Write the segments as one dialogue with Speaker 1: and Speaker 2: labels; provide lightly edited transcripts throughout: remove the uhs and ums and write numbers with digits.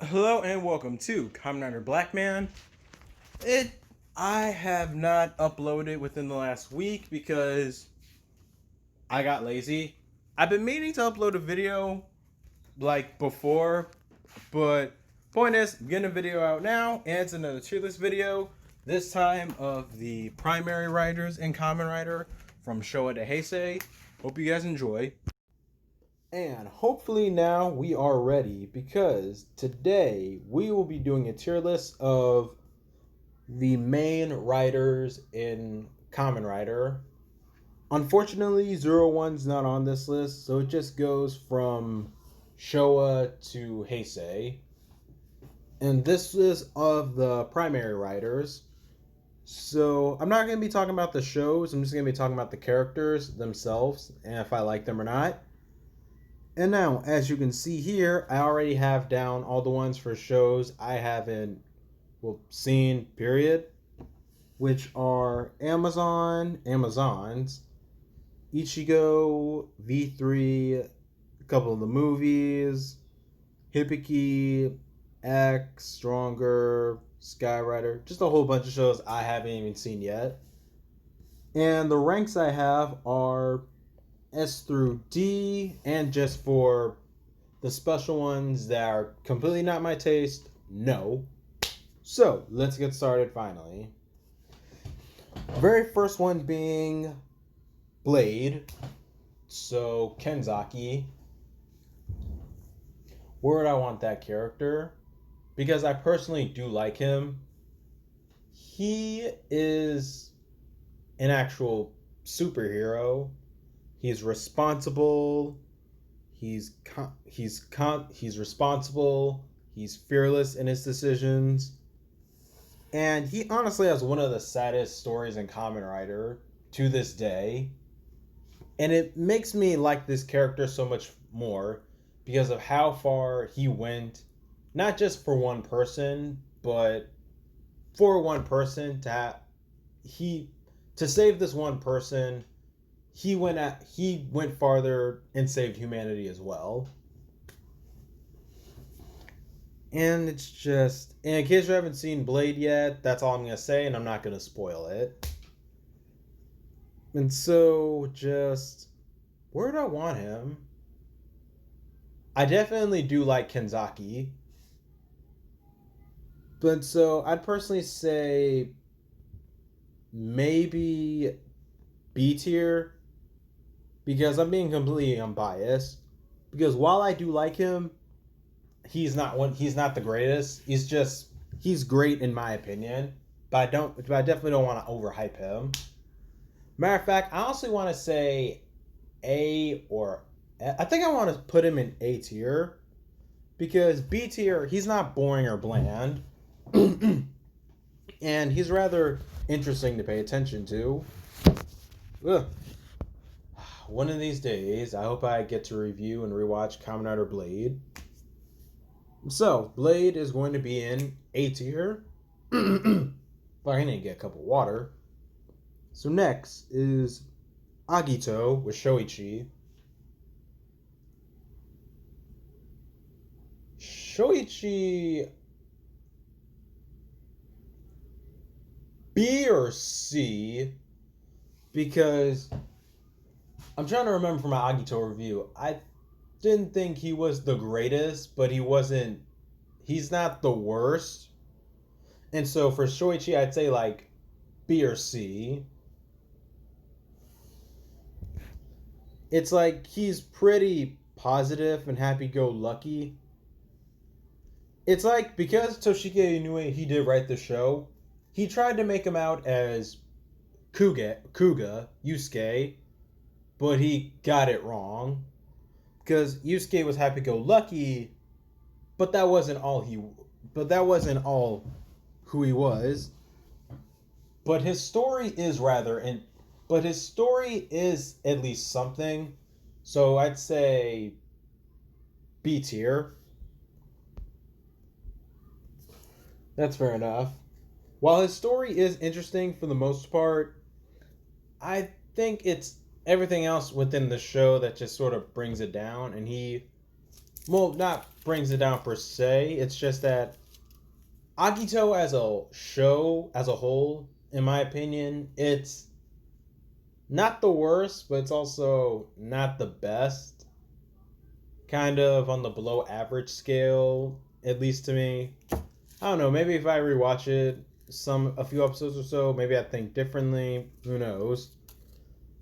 Speaker 1: Hello and welcome to KamenRider Blackman. It I have not uploaded within the last week because I got lazy. I've been meaning to upload a video like before, but point is, I'm getting a video out now, and it's another tier list video. This time of the primary writers in KamenRider from Showa to Heisei. Hope you guys enjoy. And hopefully now we are ready because today we will be doing a tier list of the main writers in KamenRider. Unfortunately, Zero One's not on this list, so it just goes from Showa to Heisei. And this is of the primary writers. So I'm not going to be talking about the shows, I'm just going to be talking about the characters themselves and if I like them or not. And now, as you can see here, I already have down all the ones for shows I haven't seen, period, which are Amazons, Ichigo, V3, a couple of the movies, Hippiki, X, Stronger, Skyrider, just a whole bunch of shows I haven't even seen yet. And the ranks I have are S through D, and just for the special ones that are completely not my taste, no. So, let's get started finally. Very first one being Blade. So, Kenzaki. Where would I want that character? Because I personally do like him. He is an actual superhero. He's responsible. He's responsible. He's fearless in his decisions. And he honestly has one of the saddest stories in KamenRider to this day. And it makes me like this character so much more because of how far he went, not just for one person, but for one person to save this one person. He went farther and saved humanity as well. And it's just, and in case you haven't seen Blade yet, that's all I'm gonna say, and I'm not gonna spoil it. And so, just, where do I want him? I definitely do like Kenzaki. But so, I'd personally say maybe B tier, because I'm being completely unbiased. Because while I do like him, he's not the greatest. He's great in my opinion, but I definitely don't want to overhype him. Matter of fact, I honestly want to say A or I think I want to put him in A tier because B tier, he's not boring or bland. And he's rather interesting to pay attention to. Ugh. One of these days, I hope I get to review and rewatch KamenRider Blade. So, Blade is going to be in A tier. But I need to get a cup of water. So next is Agito with Shoichi. Shoichi B or C, because I'm trying to remember from my Agito review. I didn't think he was the greatest, but he's not the worst. And so for Shoichi, I'd say like B or C. It's like he's pretty positive and happy-go-lucky. It's like because Toshike Inoue, he did write the show, he tried to make him out as Kuga, Yusuke, but he got it wrong. Because Yusuke was happy-go-lucky, but that wasn't all who he was. But his story is at least something. So I'd say B tier. That's fair enough. While his story is interesting for the most part, I think it's everything else within the show that just sort of brings it down. And well, not brings it down per se. It's just that Agito as a show as a whole, in my opinion, it's not the worst, but it's also not the best. Kind of on the below average scale, at least to me. I don't know. Maybe if I rewatch it, a few episodes or so, maybe I think differently. Who knows?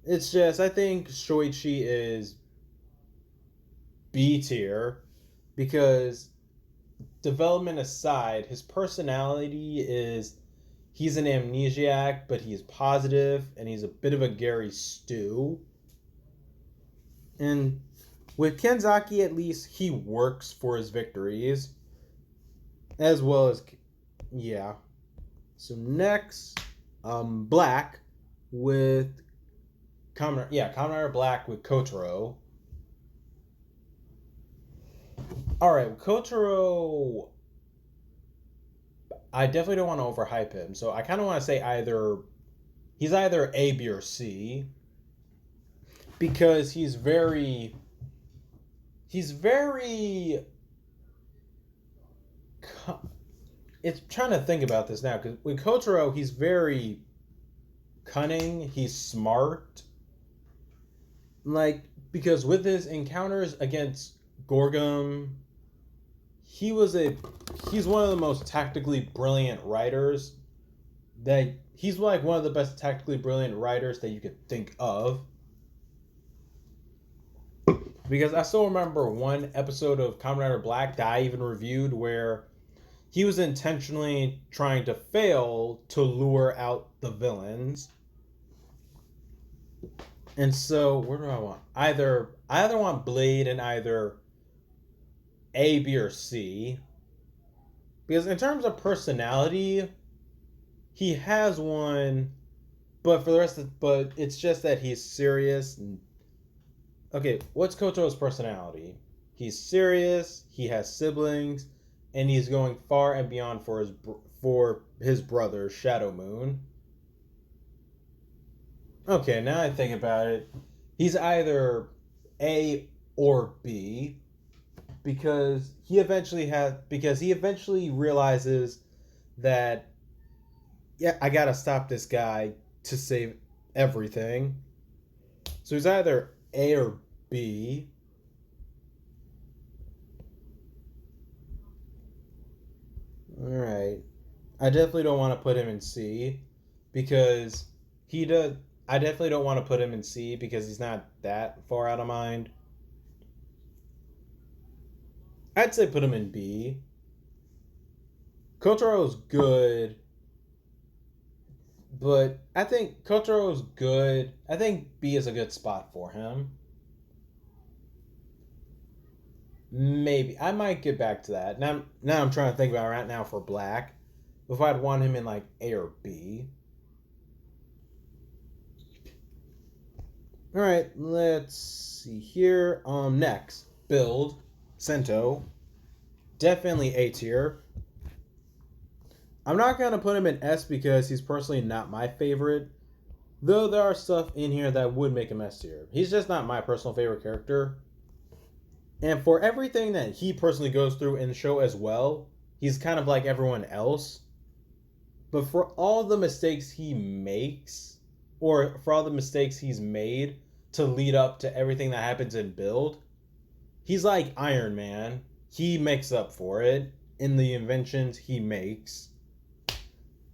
Speaker 1: It's just I think Shoichi is B tier because development aside, his personality is he's an amnesiac, but he's positive and he's a bit of a Gary Stew. And with Kenzaki, at least he works for his victories, as well as yeah. So next, Black with KamenRider Black with Kotaro. All right, Kotaro. I definitely don't want to overhype him, so I kind of want to say he's either A, B, or C because he's very. It's trying to think about this now because with Kotaro, he's very cunning. He's smart, like because with his encounters against Gorgum, he was a he's one of the most tactically brilliant writers that he's like one of the best tactically brilliant writers that you could think of. Because I still remember one episode of KamenRider Black that I even reviewed where he was intentionally trying to fail to lure out the villains. And so, where do I want? I either want Blade in either A, B, or C. Because in terms of personality, he has one, but for the rest of but it's just that he's serious. Okay, what's Koto's personality? He's serious, he has siblings, and he's going far and beyond for his brother Shadow Moon. Okay, now I think about it, he's either A or B because he eventually realizes that yeah, I gotta stop this guy to save everything. So he's either A or B. Alright. I definitely don't want to put him in C because he does. I definitely don't want to put him in C because he's not that far out of mind. I'd say put him in B. Kotaro's good, but I think Kotaro's good. I think B is a good spot for him. Maybe I might get back to that. Now I'm trying to think about right now for Black. If I'd want him in like A or B. All right, let's see here. Next build Sento, definitely A tier. I'm not gonna put him in S because he's personally not my favorite. Though there are stuff in here that would make him S tier. He's just not my personal favorite character. And for everything that he personally goes through in the show as well, he's kind of like everyone else. But for all the mistakes he makes, or for all the mistakes he's made to lead up to everything that happens in Build, he's like Iron Man. He makes up for it in the inventions he makes.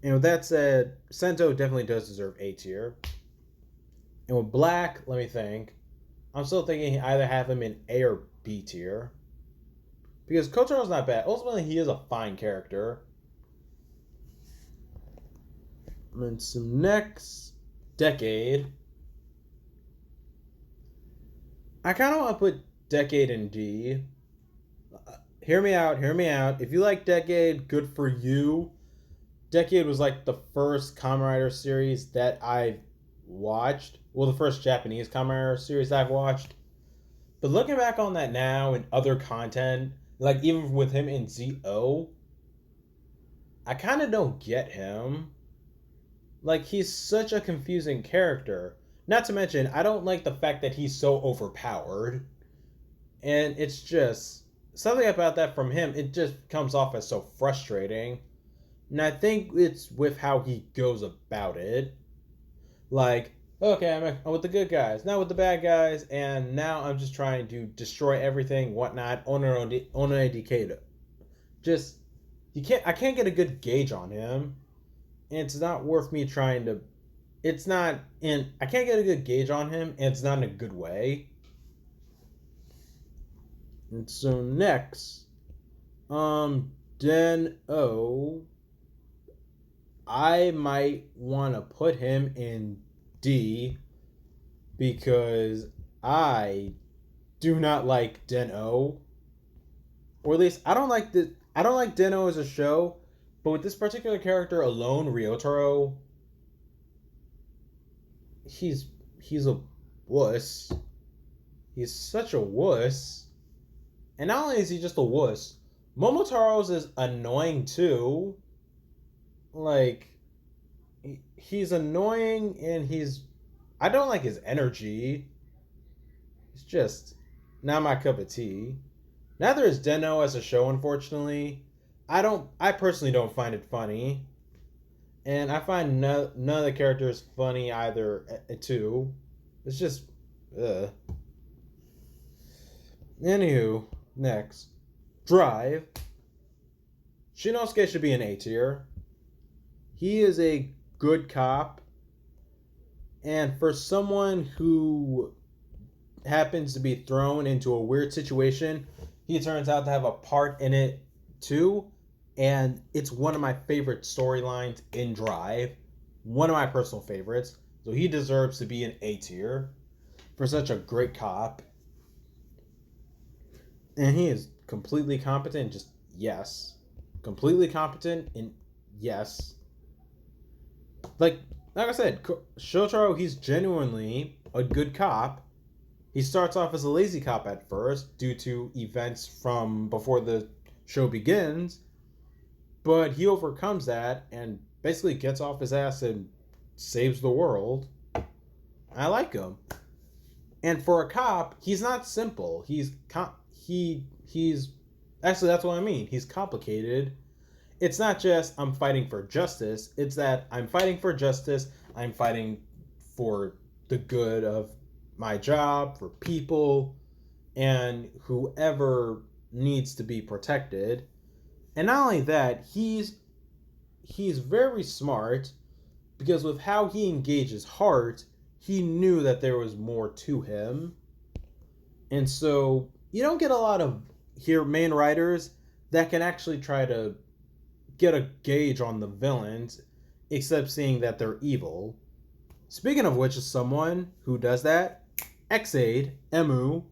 Speaker 1: And with that said, Sento definitely does deserve A tier. And with Black, let me think. I'm still thinking either have him in A or B tier. Because Kotaro's not bad. Ultimately, he is a fine character. And so next, Decade. I kind of want to put Decade in D. Hear me out. If you like Decade, good for you. Decade was like the first Kamen Rider series that I watched. Well, the first Japanese Kamen Rider series I've watched. But looking back on that now and other content, like even with him in ZO, I kind of don't get him. Like, he's such a confusing character. Not to mention, I don't like the fact that he's so overpowered. And it's just, something about that from him, it just comes off as so frustrating. And I think it's with how he goes about it. Like, okay, I'm with the good guys, not with the bad guys, and now I'm just trying to destroy everything, whatnot, on Decada. Just, I can't get a good gauge on him. And it's not worth me trying to, it's not in, I can't get a good gauge on him, and it's not in a good way. And so next, Den O, I might want to put him in D because I do not like Den O, or at least I don't like Den O as a show, but with this particular character alone, Ryotaro, he's he's a wuss. He's such a wuss. And not only is he just a wuss, Momotaro's is annoying too. Like, he's annoying and I don't like his energy. It's just not my cup of tea. Neither is Den-O as a show, unfortunately. I personally don't find it funny. And I find none of the characters funny either, too. It's just, ugh. Anywho, next. Drive. Shinosuke should be an A tier. He is a good cop. And for someone who happens to be thrown into a weird situation, he turns out to have a part in it too. And it's one of my favorite storylines in Drive. One of my personal favorites. So he deserves to be an A tier for such a great cop. And he is completely competent, just yes. Completely competent and yes. Like I said, Shotaro, he's genuinely a good cop. He starts off as a lazy cop at first due to events from before the show begins, but he overcomes that and basically gets off his ass and saves the world. I like him. And for a cop, he's not simple. He's actually, that's what I mean. He's complicated. It's not just I'm fighting for justice. It's that I'm fighting for justice. I'm fighting for the good of my job, for people, and whoever needs to be protected. And not only that, he's very smart because with how he engages Heart, he knew that there was more to him. And so you don't get a lot of main writers that can actually try to get a gauge on the villains except seeing that they're evil. Speaking of which is someone who does that, Ex-Aid, Emu.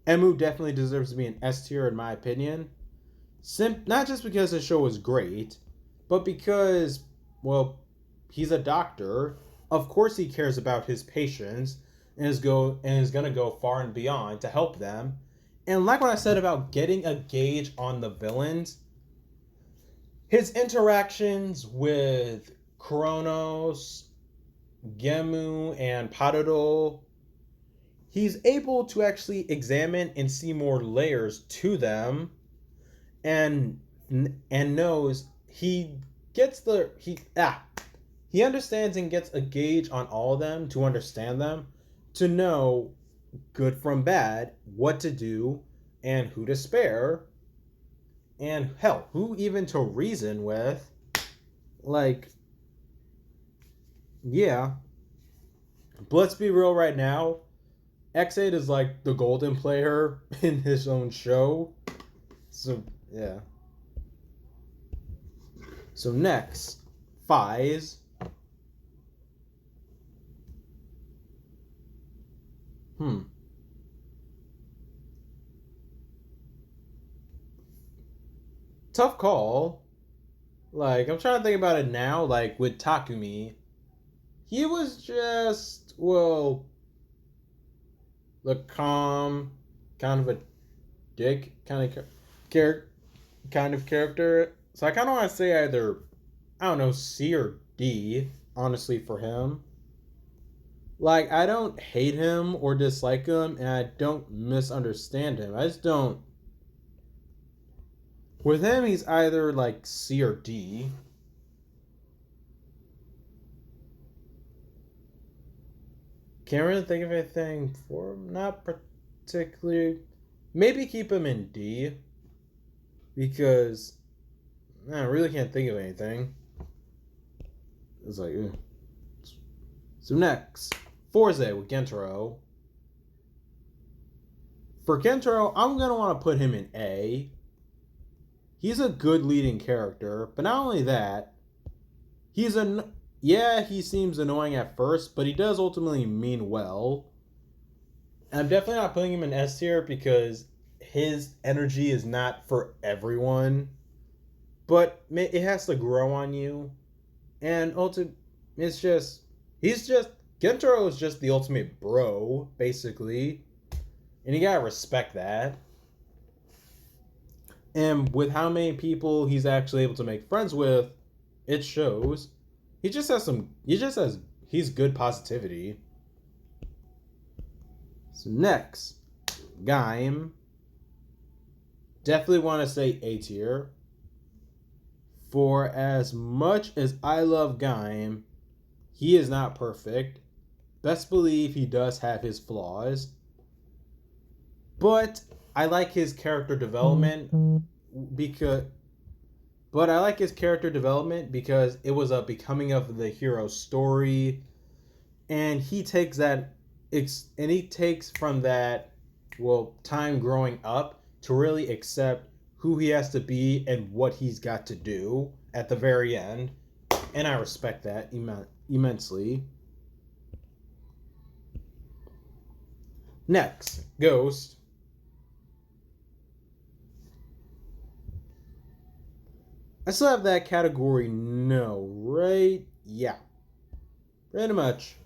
Speaker 1: Emu definitely deserves to be an S tier in my opinion. Not just because the show is great, but because, well, he's a doctor. Of course he cares about his patients and is going to go far and beyond to help them. And like what I said about getting a gauge on the villains, his interactions with Kronos, Gemu, and Parado, he's able to actually examine and see more layers to them, and knows he understands and gets a gauge on all of them to understand them, to know good from bad, what to do, and who to spare, and hell, who even to reason with. Like, yeah. But let's be real right now. X8 is like the golden player in his own show. So, yeah. So next, Fies. Tough call. Like, I'm trying to think about it now. Like, with Takumi, he was just, well, the calm, kind of a dick kind of character. So I kind of want to say either, I don't know, C or D, honestly, for him. Like, I don't hate him or dislike him, and I don't misunderstand him. I just don't. With him, he's either like C or D. Can't really think of anything for him. Not particularly. Maybe keep him in D. Because I really can't think of anything. It's like, ugh. So next, Forze with Gentaro. For Gentaro, I'm going to want to put him in A. He's a good leading character, but not only that, he seems annoying at first, but he does ultimately mean well. And I'm definitely not putting him in S tier because his energy is not for everyone, but it has to grow on you. And Gentaro is just the ultimate bro, basically. And you gotta respect that. And with how many people he's actually able to make friends with, it shows. He's good positivity. So next, Gaim. Definitely want to say A tier. For as much as I love Gaim, he is not perfect. Best believe he does have his flaws. But I like his character development because it was a becoming of the hero story, and he takes from that time growing up to really accept who he has to be and what he's got to do at the very end, and I respect that immensely. Next, Ghost. I still have that category no, right? Yeah. Pretty much.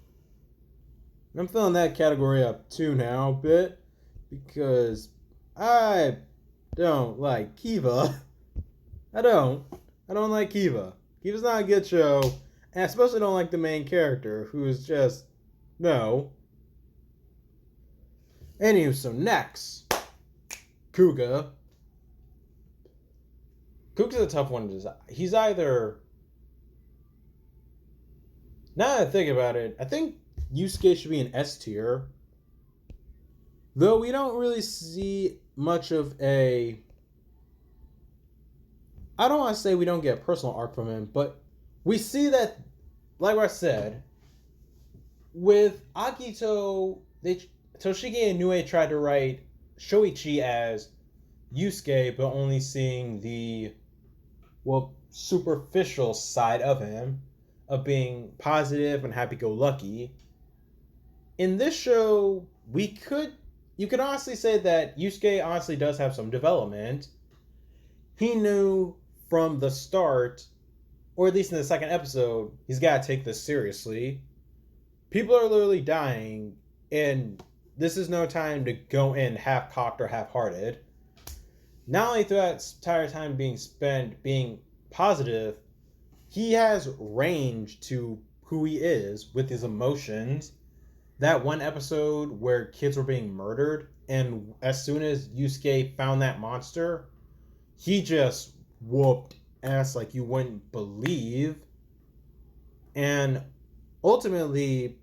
Speaker 1: I'm filling that category up too now a bit because I don't like Kiva. I don't like Kiva. Kiva's not a good show, and I especially don't like the main character who is just no. Anywho, so next, Kuga. Kuga's a tough one to decide. He's either. Now that I think about it, I think Yusuke should be an S tier. Though we don't really see much of a. I don't want to say we don't get a personal arc from him, but we see that, like I said, with Akito, Toshige and Nue tried to write Shoichi as Yusuke, but only seeing the superficial side of him, of being positive and happy-go-lucky. In this show, you can honestly say that Yusuke honestly does have some development. He knew from the start, or at least in the second episode, he's got to take this seriously. People are literally dying, and this is no time to go in half-cocked or half-hearted. Not only through that entire time being spent being positive, he has range to who he is with his emotions. That one episode where kids were being murdered, and as soon as Yusuke found that monster, he just whooped ass like you wouldn't believe. And ultimately,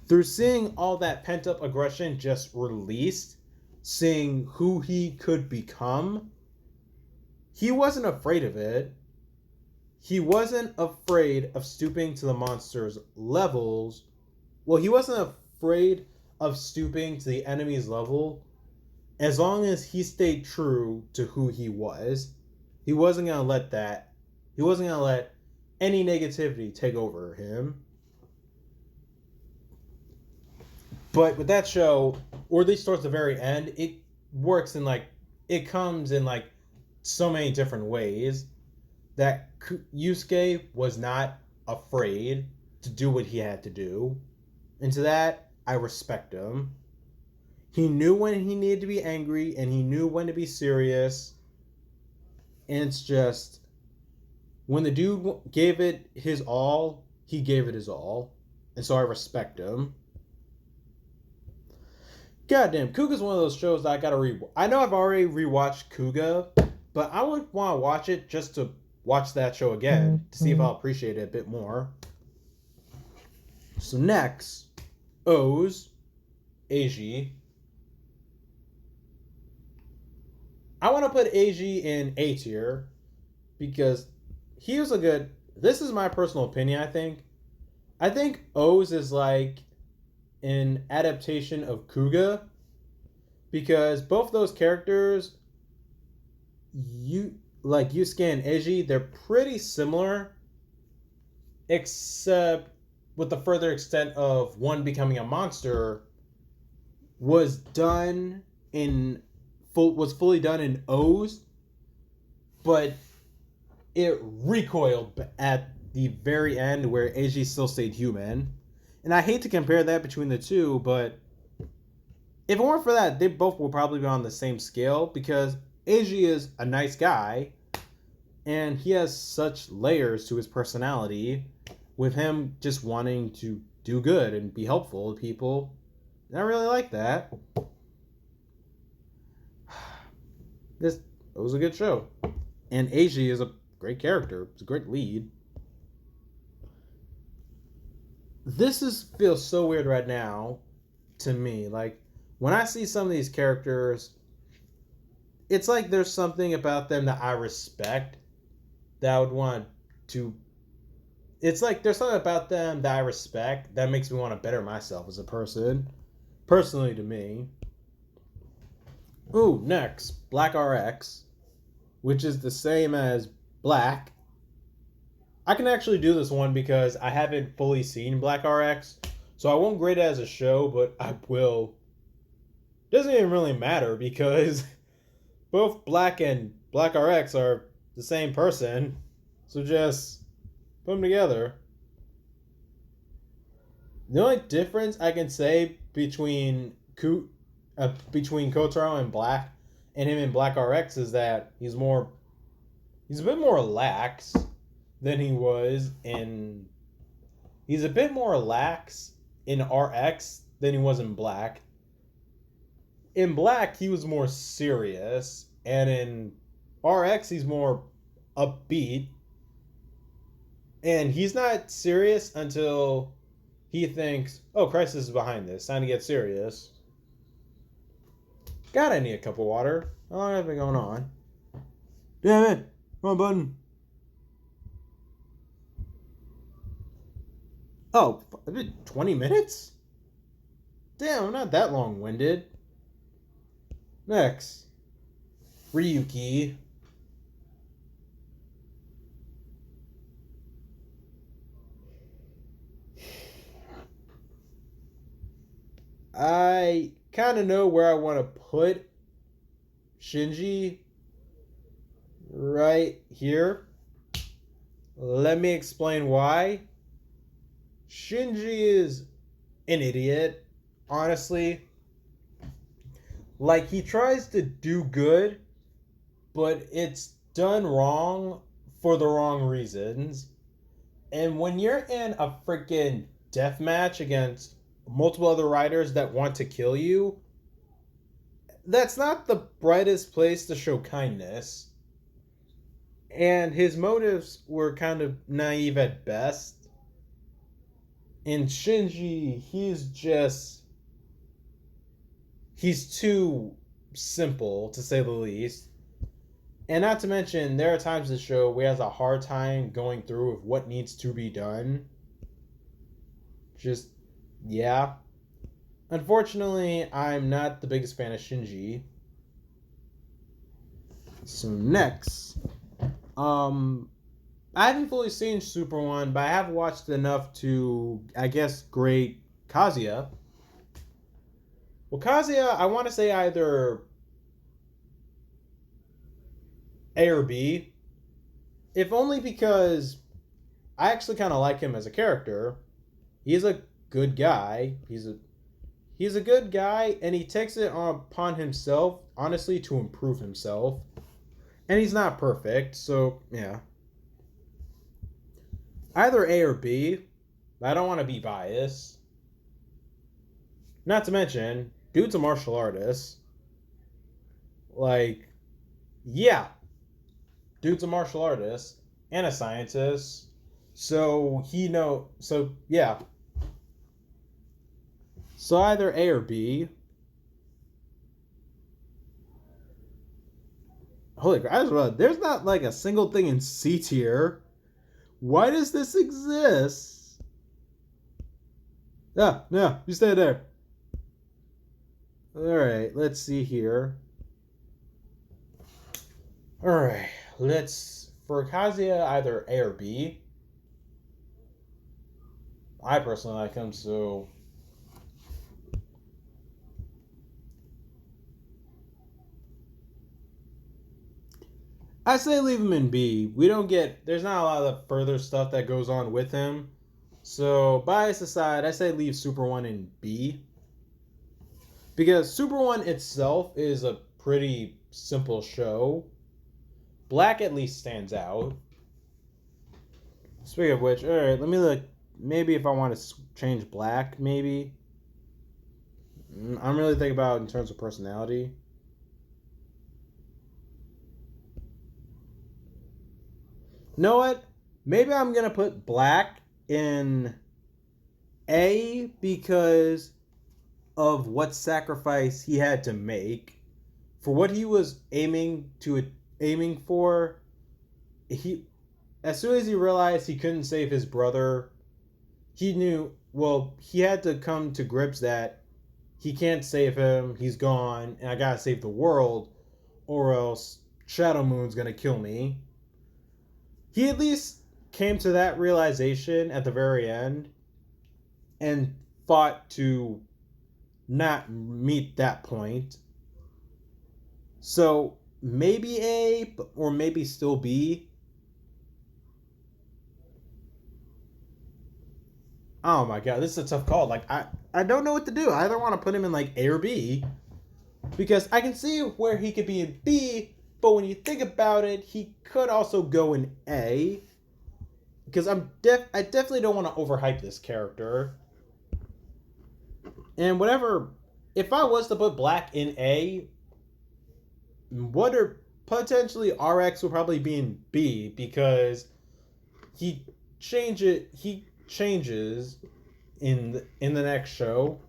Speaker 1: through seeing all that pent-up aggression just released, seeing who he could become, he wasn't afraid of it. He wasn't afraid of stooping to the monster's levels. Well, he wasn't afraid of stooping to the enemy's level as long as he stayed true to who he was. He wasn't going to let any negativity take over him. But with that show, or at least towards the very end, it works it comes in so many different ways that Yusuke was not afraid to do what he had to do. And to that, I respect him. He knew when he needed to be angry, and he knew when to be serious. And it's just, when the dude gave it his all, he gave it his all. And so I respect him. Goddamn, Kuga's one of those shows that I gotta re. I know I've already rewatched Kuga, but I would want to watch it just to watch that show again to see if I'll appreciate it a bit more. So next, O's, Eiji. I want to put Eiji in A tier because he was a good. This is my personal opinion. I think O's is like an adaptation of Kuga because both those characters, Yusuke and Eiji, they're pretty similar, except with the further extent of one becoming a monster was fully done in O's, but it recoiled at the very end where Eiji still stayed human. And I hate to compare that between the two, but if it weren't for that, they both will probably be on the same scale because Eiji is a nice guy and he has such layers to his personality with him just wanting to do good and be helpful to people. And I really like that. It was a good show. And Eiji is a great character. It's a great lead. Feels so weird right now to me. Like, when I see some of these characters, it's like there's something about them that I respect that I would want to. It's like there's something about them that I respect that makes me want to better myself as a person. Personally, to me. Ooh, next, Black RX, which is the same as Black. I can actually do this one because I haven't fully seen Black RX, so I won't grade it as a show, but I will. Doesn't even really matter because both Black and Black RX are the same person, so just put them together. The only difference I can say between Kotaro and Black and him in Black RX is that he's a bit more lax than he was in. He's a bit more lax in RX than he was in Black. In Black, he was more serious, and in RX, he's more upbeat. And he's not serious until he thinks, oh, crisis is behind this. Time to get serious. God, I need a cup of water. How long has it been going on? Damn it. Wrong button. Oh, it's been 20 minutes? Damn, I'm not that long-winded. Next. Ryuki. I kind of know where I want to put Shinji right here. Let me explain why. Shinji is an idiot, honestly. Like, he tries to do good, but it's done wrong for the wrong reasons. And when you're in a freaking death match against multiple other riders that want to kill you, that's not the brightest place to show kindness. And his motives were kind of naive at best. And Shinji, he's too simple, to say the least. And not to mention, there are times in the show where he has a hard time going through with what needs to be done. Just, yeah. Unfortunately, I'm not the biggest fan of Shinji. So next, I haven't fully seen Super 1, but I have watched enough to, I guess, grade Kazuya. Well, Kazuya, I want to say either A or B, if only because I actually kind of like him as a character. He's a good guy. He's a good guy, and he takes it upon himself, honestly, to improve himself. And he's not perfect, so yeah. Either A or B. I don't want to be biased. Not to mention, dude's a martial artist. Like, yeah, dude's a martial artist and a scientist. So yeah. So either A or B. Holy crap! There's not like a single thing in C tier. Why does this exist? Ah, no, you stay there. Alright, let's see here. Alright, for Kazuya, either A or B. I personally like him, so. I say leave him in B. There's not a lot of further stuff that goes on with him. So, bias aside, I say leave Super 1 in B. Because Super 1 itself is a pretty simple show. Black at least stands out. Speaking of which, alright, let me look. Maybe if I want to change Black, maybe. I'm really thinking about in terms of personality. You know what? Maybe I'm going to put Black in A because of what sacrifice he had to make for what he was aiming for. He, as soon as he realized he couldn't save his brother, he knew, well, he had to come to grips that he can't save him, he's gone, and I gotta save the world, or else Shadow Moon's gonna kill me. He at least came to that realization at the very end and fought to not meet that point. So maybe A or maybe still B. Oh my god, this is a tough call. Like I don't know what to do. I either want to put him in like A or B because I can see where he could be in B, but when you think about it, he could also go in A because I definitely don't want to overhype this character. And whatever, if I was to put Black in A, what are potentially RX will probably be in B because he changes in the next show.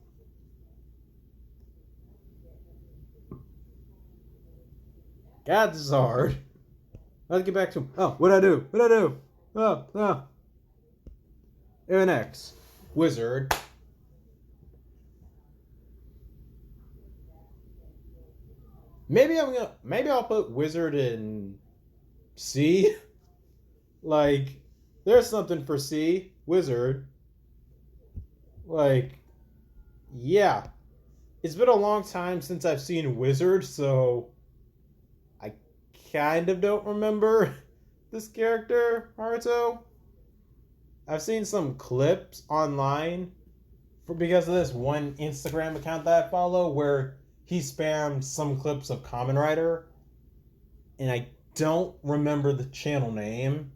Speaker 1: God, this is hard. Let's get back to what'd I do? Aaron X, Wizard. Maybe I'll put Wizard in C. Like, there's something for C. Wizard. Like, yeah. It's been a long time since I've seen Wizard, so I kind of don't remember this character, Haruto. I've seen some clips online because of this one Instagram account that I follow where he spammed some clips of KamenRider, and I don't remember the channel name,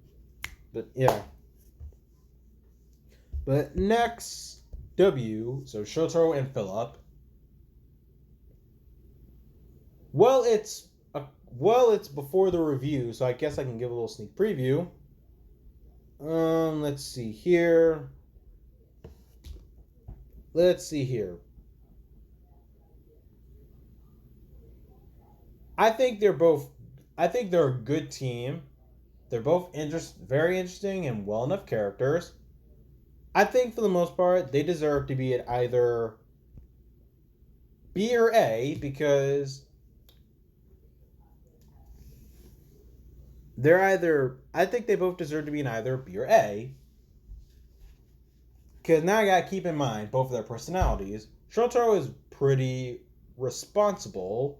Speaker 1: but yeah. But next, W, so Shotaro and Philip. Well, it's before the review, so I guess I can give a little sneak preview. Let's see here. I think they're a good team. They're both very interesting and well enough characters. I think for the most part they deserve to be at either B or A because I think they both deserve to be in either B or A. Because now I gotta keep in mind both of their personalities. Shotaro is pretty responsible,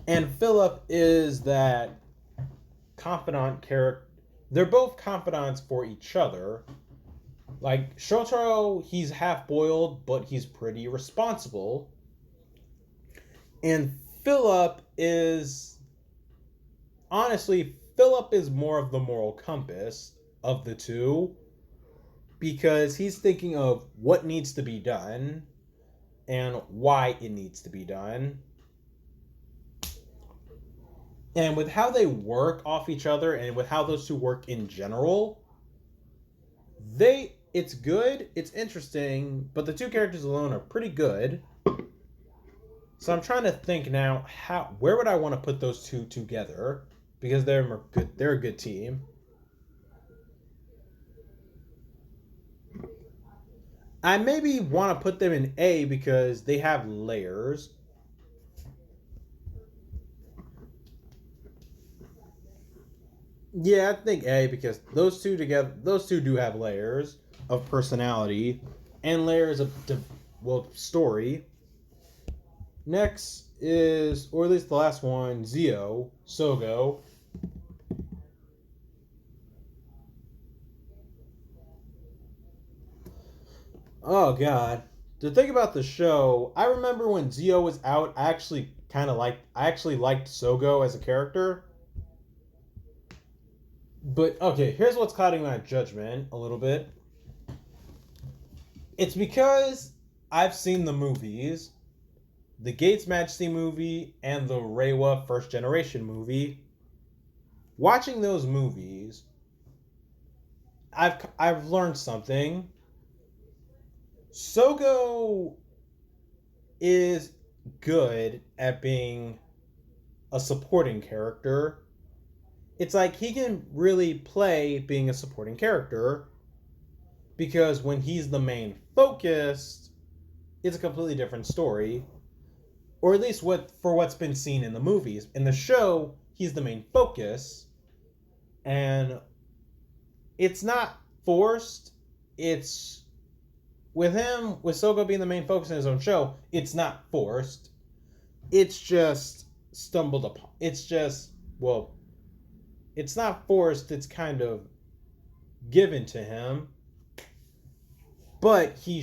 Speaker 1: and Philip is that confidant character. They're both confidants for each other. Like, Shotaro, he's half-boiled, but he's pretty responsible. And Philip is more of the moral compass of the two because he's thinking of what needs to be done and why it needs to be done. And with how they work off each other and with how those two work in general, it's good, it's interesting, but the two characters alone are pretty good. So I'm trying to think now, where would I want to put those two together? Because they're a good team. I maybe want to put them in A because they have layers. Yeah, I think A because those two do have layers of personality and layers of story. Next is, or at least the last one, Zio, Sogo. Oh god. The thing about the show, I remember when Zio was out, I actually liked Sogo as a character. But okay, here's what's clouding my judgment a little bit. It's because I've seen the movies, the Gates Majesty movie and the Reiwa First Generation movie. Watching those movies, I've learned something. Sogo is good at being a supporting character. It's like he can really play being a supporting character because when he's the main focus, it's a completely different story. Or at least what's been seen in the movies. In the show, he's the main focus, and it's not forced. It's with Sogo being the main focus in his own show, it's not forced. It's just stumbled upon. It's not forced. It's kind of given to him. But he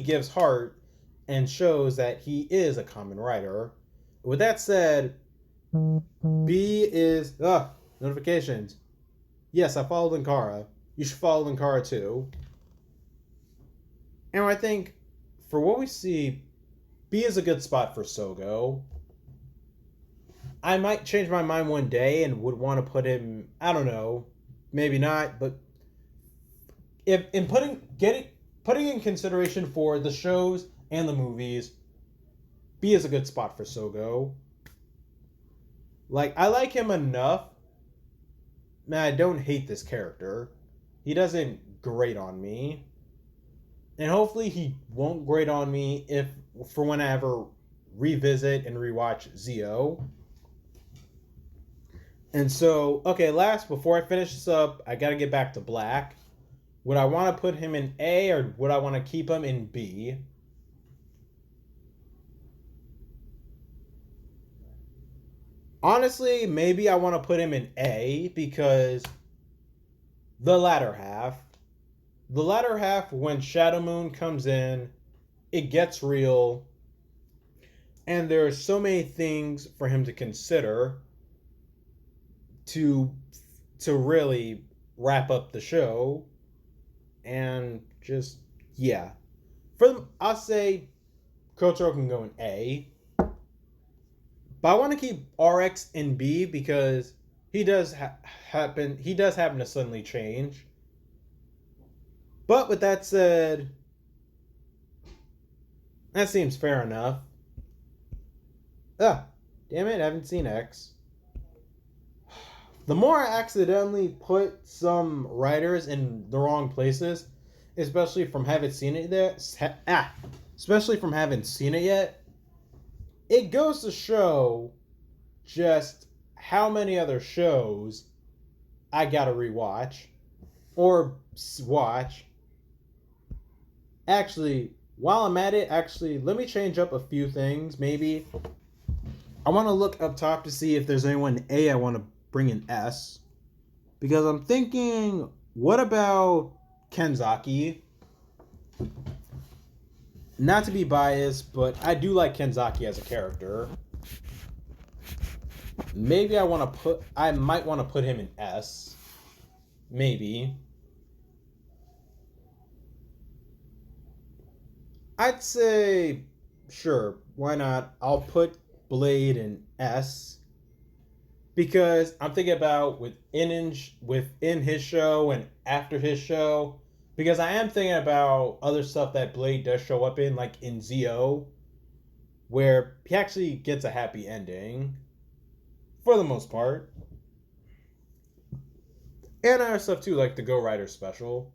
Speaker 1: gives heart and shows that he is a KamenRider. With that said, B is notifications. Yes, I followed Linkara. You should follow Linkara too. And I think for what we see, B is a good spot for Sogo. I might change my mind one day and would want to put him, I don't know, maybe not, but if in putting in consideration for the shows and the movies, B is a good spot for Sogo. Like, I like him enough. Man, I don't hate this character. He doesn't grate on me. And hopefully he won't grate on me for when I ever revisit and rewatch Zio. And so, okay, before I finish this up, I gotta get back to Black. Would I want to put him in A or would I want to keep him in B? Honestly, maybe I want to put him in A because the latter half, when Shadow Moon comes in, it gets real, and there are so many things for him to consider to really wrap up the show, and just yeah. I'll say Kotaro can go in A. But I want to keep RX in B because he does happen to suddenly change. But with that said, that seems fair enough. Damn it, I haven't seen X. The more I accidentally put some writers in the wrong places, especially from having seen it yet, it goes to show just how many other shows I gotta rewatch or watch. Actually, while I'm at it, let me change up a few things. Maybe I want to look up top to see if there's anyone in A I want to bring in S. Because I'm thinking, what about Kenzaki? Not to be biased, but I do like Kenzaki as a character. Maybe I might want to put him in S. Maybe. I'd say, sure, why not? I'll put Blade in S because I'm thinking about within his show and after his show. Because I am thinking about other stuff that Blade does show up in, like in ZO, where he actually gets a happy ending for the most part. And other stuff too, like the Go Rider special.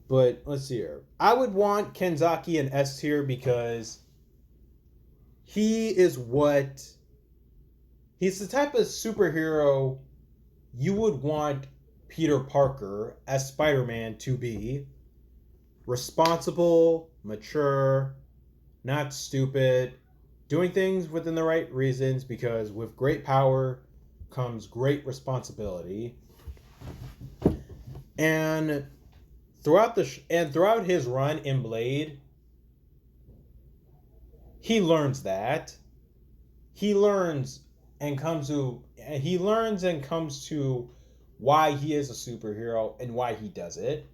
Speaker 1: But let's see here. I would want Kenzaki in S tier because he is what he's the type of superhero you would want Peter Parker as Spider-Man to be. Responsible, mature, not stupid, doing things within the right reasons because with great power comes great responsibility. And throughout his run in Blade, he learns that. He learns he learns and comes to why he is a superhero and why he does it.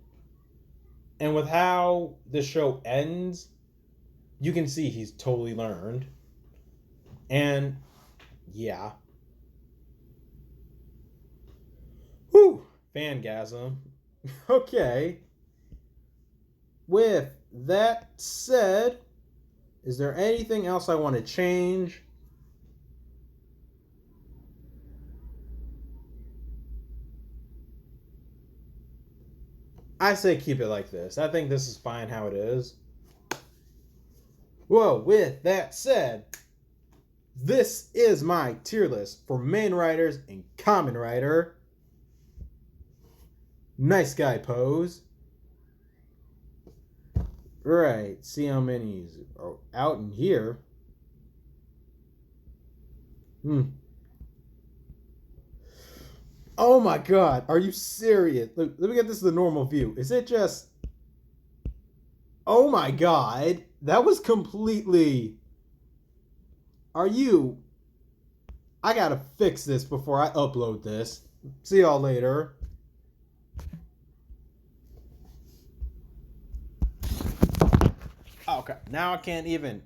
Speaker 1: And with how the show ends, you can see he's totally learned. And yeah. Whew, fangasm. Okay. With that said, is there anything else I want to change? I say keep it like this. I think this is fine how it is. Well, with that said, this is my tier list for main writers and KamenRider. Nice guy pose. Right, see how many are out in here. Oh my god, are you serious? Let me get this to the normal view. Is it just... Oh my god, that was completely... Are you... I gotta fix this before I upload this. See y'all later. Okay, now I can't even